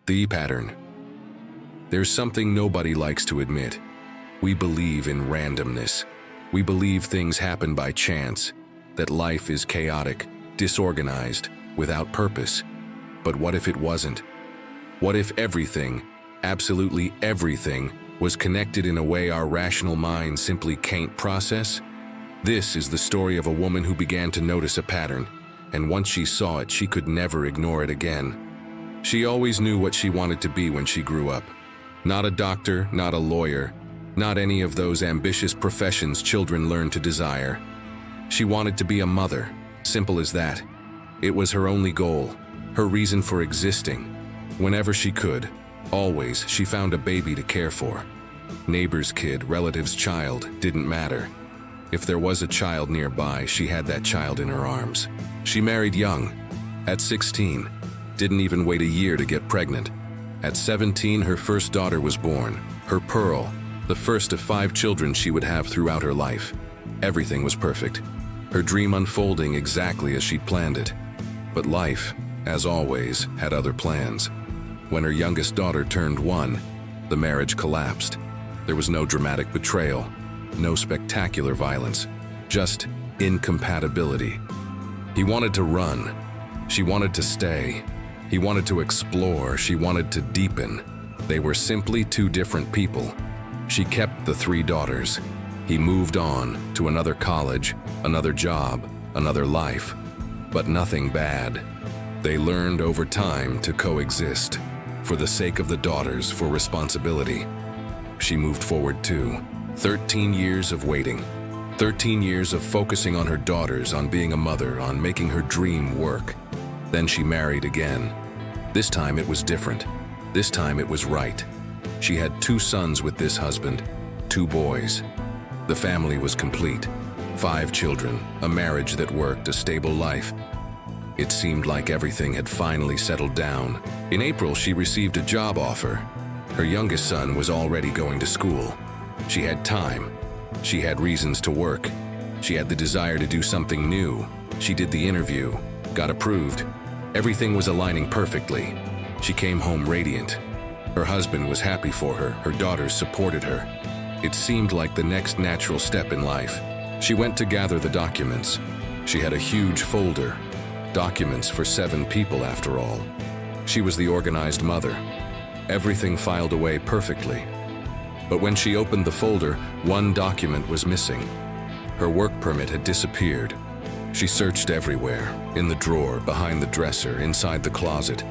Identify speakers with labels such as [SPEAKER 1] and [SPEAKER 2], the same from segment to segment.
[SPEAKER 1] The pattern. There's something nobody likes to admit. We believe in randomness. We believe things happen by chance, that life is chaotic, disorganized, without purpose. But what if it wasn't? What if everything, absolutely everything, was connected in a way our rational mind simply can't process? This is the story of a woman who began to notice a pattern, and once she saw it, she could never ignore it again. She always knew what she wanted to be when she grew up. Not a doctor, not a lawyer, not any of those ambitious professions children learn to desire. She wanted to be a mother, simple as that. It was her only goal, her reason for existing. Whenever she could, always, she found a baby to care for. Neighbor's kid, relative's child, didn't matter. If there was a child nearby, she had that child in her arms. She married young, at 16. Didn't even wait a year to get pregnant. At 17, her first daughter was born, her Pearl, the first of 5 children she would have throughout her life. Everything was perfect, her dream unfolding exactly as she'd planned it. But life, as always, had other plans. When her youngest daughter turned 1, the marriage collapsed. There was no dramatic betrayal, no spectacular violence, just incompatibility. He wanted to run. She wanted to stay. He wanted to explore. She wanted to deepen. They were simply 2 different people. She kept the 3 daughters. He moved on to another college, another job, another life. But nothing bad. They learned over time to coexist. For the sake of the daughters, for responsibility. She moved forward too. 13 years of waiting. 13 years of focusing on her daughters, on being a mother, on making her dream work. Then she married again. This time it was different. This time it was right. She had 2 sons with this husband, 2 boys. The family was complete. 5 children, a marriage that worked, a stable life. It seemed like everything had finally settled down. In April, she received a job offer. Her youngest son was already going to school. She had time. She had reasons to work. She had the desire to do something new. She did the interview, got approved. Everything was aligning perfectly. She came home radiant. Her husband was happy for her. Her daughters supported her. It seemed like the next natural step in life. She went to gather the documents. She had a huge folder. Documents for 7 people, after all. She was the organized mother. Everything filed away perfectly. But when she opened the folder, 1 document was missing. Her work permit had disappeared. She searched everywhere, in the drawer, behind the dresser, inside the closet.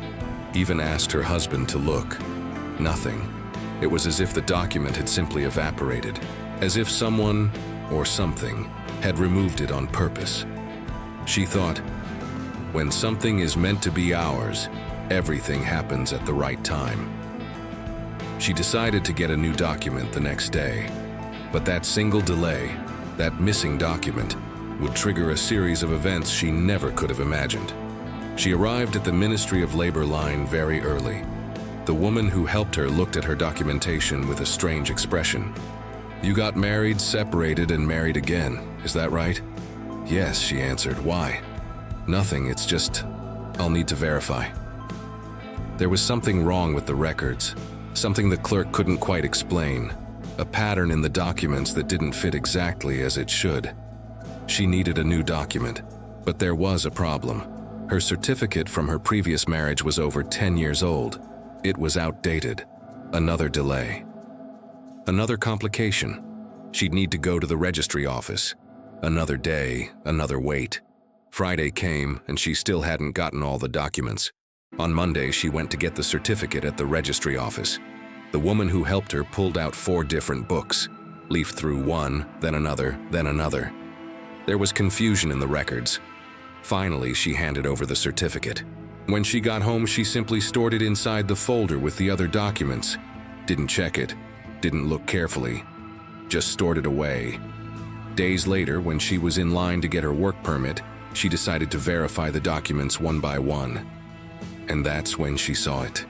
[SPEAKER 1] Even asked her husband to look. Nothing. It was as if the document had simply evaporated. As if someone, or something, had removed it on purpose. She thought, when something is meant to be ours, everything happens at the right time. She decided to get a new document the next day. But that single delay, that missing document, would trigger a series of events she never could have imagined. She arrived at the Ministry of Labor line very early. The woman who helped her looked at her documentation with a strange expression. "You got married, separated, and married again, is that right?" "Yes," she answered. "Why?" "Nothing, it's just, I'll need to verify." There was something wrong with the records, something the clerk couldn't quite explain, a pattern in the documents that didn't fit exactly as it should. She needed a new document, but there was a problem. Her certificate from her previous marriage was over 10 years old. It was outdated. Another delay. Another complication. She'd need to go to the registry office. Another day, another wait. Friday came, and she still hadn't gotten all the documents. On Monday, she went to get the certificate at the registry office. The woman who helped her pulled out 4 different books, leafed through one, then another, then another. There was confusion in the records. Finally, she handed over the certificate. When she got home, she simply stored it inside the folder with the other documents. Didn't check it, didn't look carefully, just stored it away. Days later, when she was in line to get her work permit, she decided to verify the documents one by one. And that's when she saw it.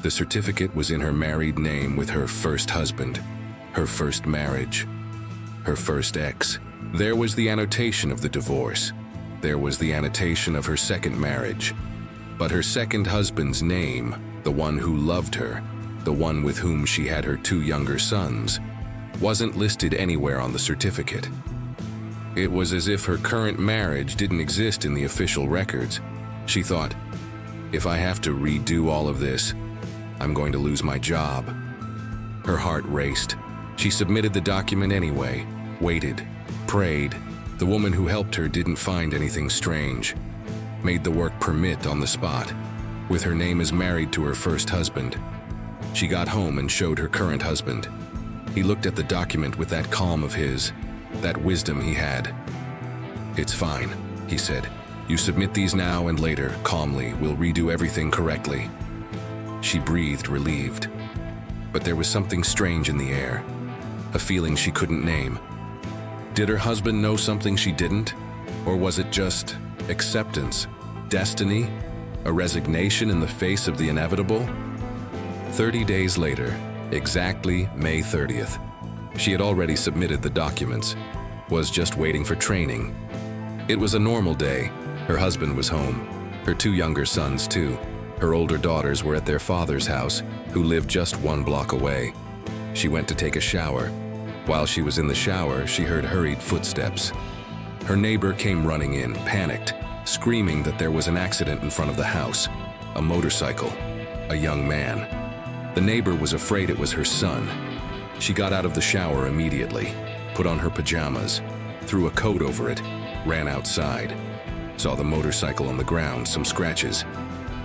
[SPEAKER 1] The certificate was in her married name with her first husband, her first marriage, her first ex. There was the annotation of the divorce. There was the annotation of her second marriage. But her second husband's name the one who loved her, the one with whom she had her 2 younger sons, wasn't listed anywhere on the certificate. It was as if her current marriage didn't exist in the official records. She thought, if I have to redo all of this, I'm going to lose my job. Her heart raced. She submitted the document anyway, waited, prayed. The woman who helped her didn't find anything strange. Made the work permit on the spot, with her name as married to her first husband. She got home and showed her current husband. He looked at the document with that calm of his, that wisdom he had. "It's fine," he said. "You submit these now and later, calmly, we'll redo everything correctly." She breathed, relieved. But there was something strange in the air, a feeling she couldn't name. Did her husband know something she didn't? Or was it just acceptance, destiny, a resignation in the face of the inevitable? 30 days later, exactly May 30th, she had already submitted the documents, was just waiting for training. It was a normal day. Her husband was home, her 2 younger sons too. Her older daughters were at their father's house, who lived just 1 block away. She went to take a shower. While she was in the shower, she heard hurried footsteps. Her neighbor came running in, panicked, screaming that there was an accident in front of the house. A motorcycle, a young man. The neighbor was afraid it was her son. She got out of the shower immediately, put on her pajamas, threw a coat over it, ran outside. Saw the motorcycle on the ground, some scratches.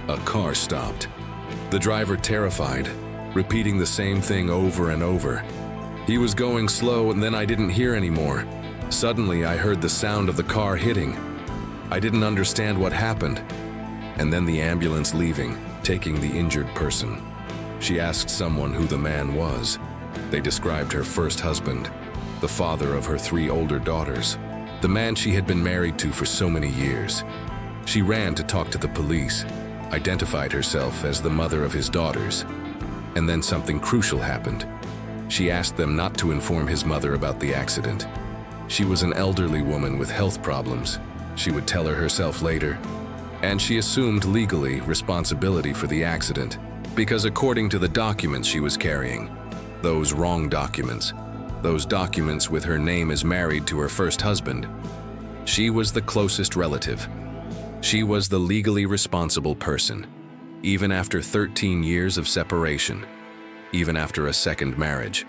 [SPEAKER 1] A car stopped. The driver terrified, repeating the same thing over and over. He was going slow and then I didn't hear anymore. Suddenly I heard the sound of the car hitting. I didn't understand what happened. And then the ambulance leaving, taking the injured person. She asked someone who the man was. They described her first husband, the father of her 3 older daughters, the man she had been married to for so many years. She ran to talk to the police, identified herself as the mother of his daughters. And then something crucial happened. She asked them not to inform his mother about the accident. She was an elderly woman with health problems. She would tell her herself later. And she assumed legally responsibility for the accident, because according to the documents she was carrying, those wrong documents, those documents with her name as married to her first husband, she was the closest relative. She was the legally responsible person, even after 13 years of separation, even after a second marriage.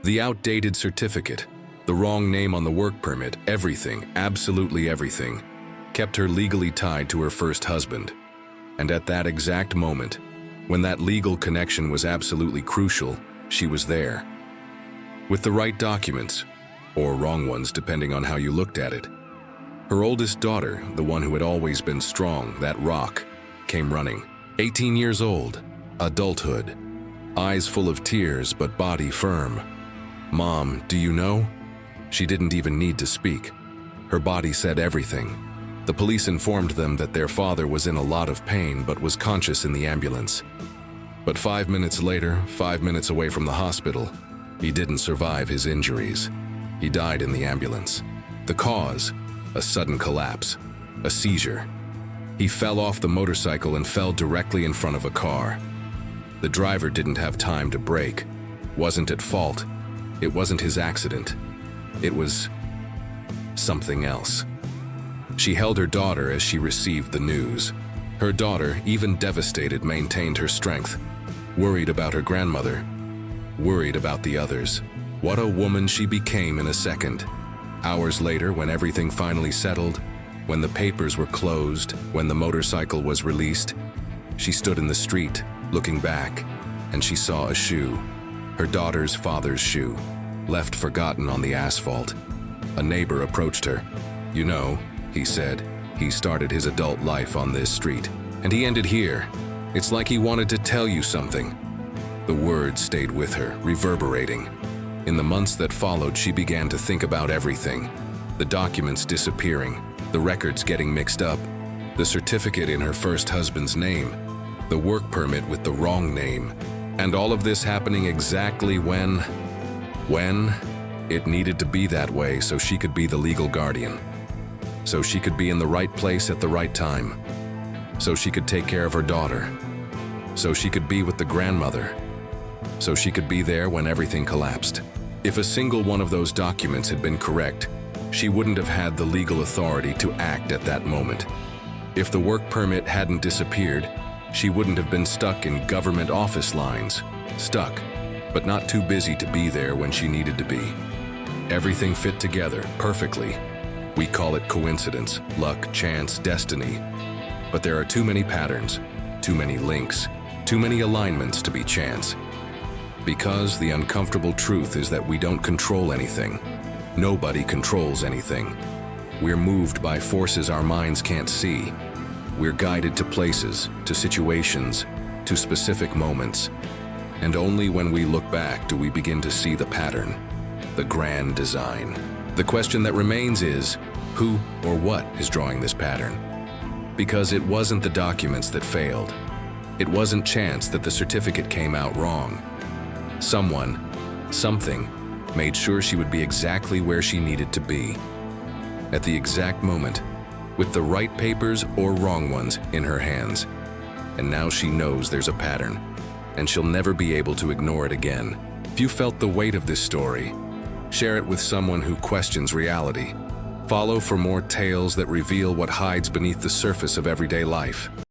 [SPEAKER 1] The outdated certificate, the wrong name on the work permit, everything, absolutely everything, kept her legally tied to her first husband. And at that exact moment, when that legal connection was absolutely crucial, she was there. With the right documents, or wrong ones depending on how you looked at it. Her oldest daughter, the one who had always been strong, that rock, came running. 18 years old, adulthood, eyes full of tears but body firm. "Mom, do you know?" She didn't even need to speak. Her body said everything. The police informed them that their father was in a lot of pain but was conscious in the ambulance. But 5 minutes later, 5 minutes away from the hospital, he didn't survive his injuries. He died in the ambulance. The cause? A sudden collapse, a seizure. He fell off the motorcycle and fell directly in front of a car. The driver didn't have time to brake, wasn't at fault. It wasn't his accident. It was something else. She held her daughter as she received the news. Her daughter, even devastated, maintained her strength, worried about her grandmother, worried about the others. What a woman she became in a second. Hours later, when everything finally settled, when the papers were closed, when the motorcycle was released, she stood in the street, looking back, and she saw a shoe, her daughter's father's shoe, left forgotten on the asphalt. A neighbor approached her. "You know," he said, "he started his adult life on this street, and he ended here. It's like he wanted to tell you something." The words stayed with her, reverberating. In the months that followed, she began to think about everything. The documents disappearing, the records getting mixed up, the certificate in her first husband's name, the work permit with the wrong name, and all of this happening exactly when it needed to be that way so she could be the legal guardian. So she could be in the right place at the right time. So she could take care of her daughter. so she could be with the grandmother, so she could be there when everything collapsed. If a single one of those documents had been correct, she wouldn't have had the legal authority to act at that moment. If the work permit hadn't disappeared, she wouldn't have been stuck in government office lines. Stuck, but not too busy to be there when she needed to be. Everything fit together perfectly. We call it coincidence, luck, chance, destiny. But there are too many patterns, too many links, too many alignments to be chance. Because the uncomfortable truth is that we don't control anything. Nobody controls anything. We're moved by forces our minds can't see. We're guided to places, to situations, to specific moments. And only when we look back do we begin to see the pattern, the grand design. The question that remains is, who or what is drawing this pattern? Because it wasn't the documents that failed. It wasn't chance that the certificate came out wrong. Someone, something, made sure she would be exactly where she needed to be. At the exact moment, with the right papers or wrong ones in her hands. And now she knows there's a pattern, and she'll never be able to ignore it again. If you felt the weight of this story, share it with someone who questions reality. Follow for more tales that reveal what hides beneath the surface of everyday life.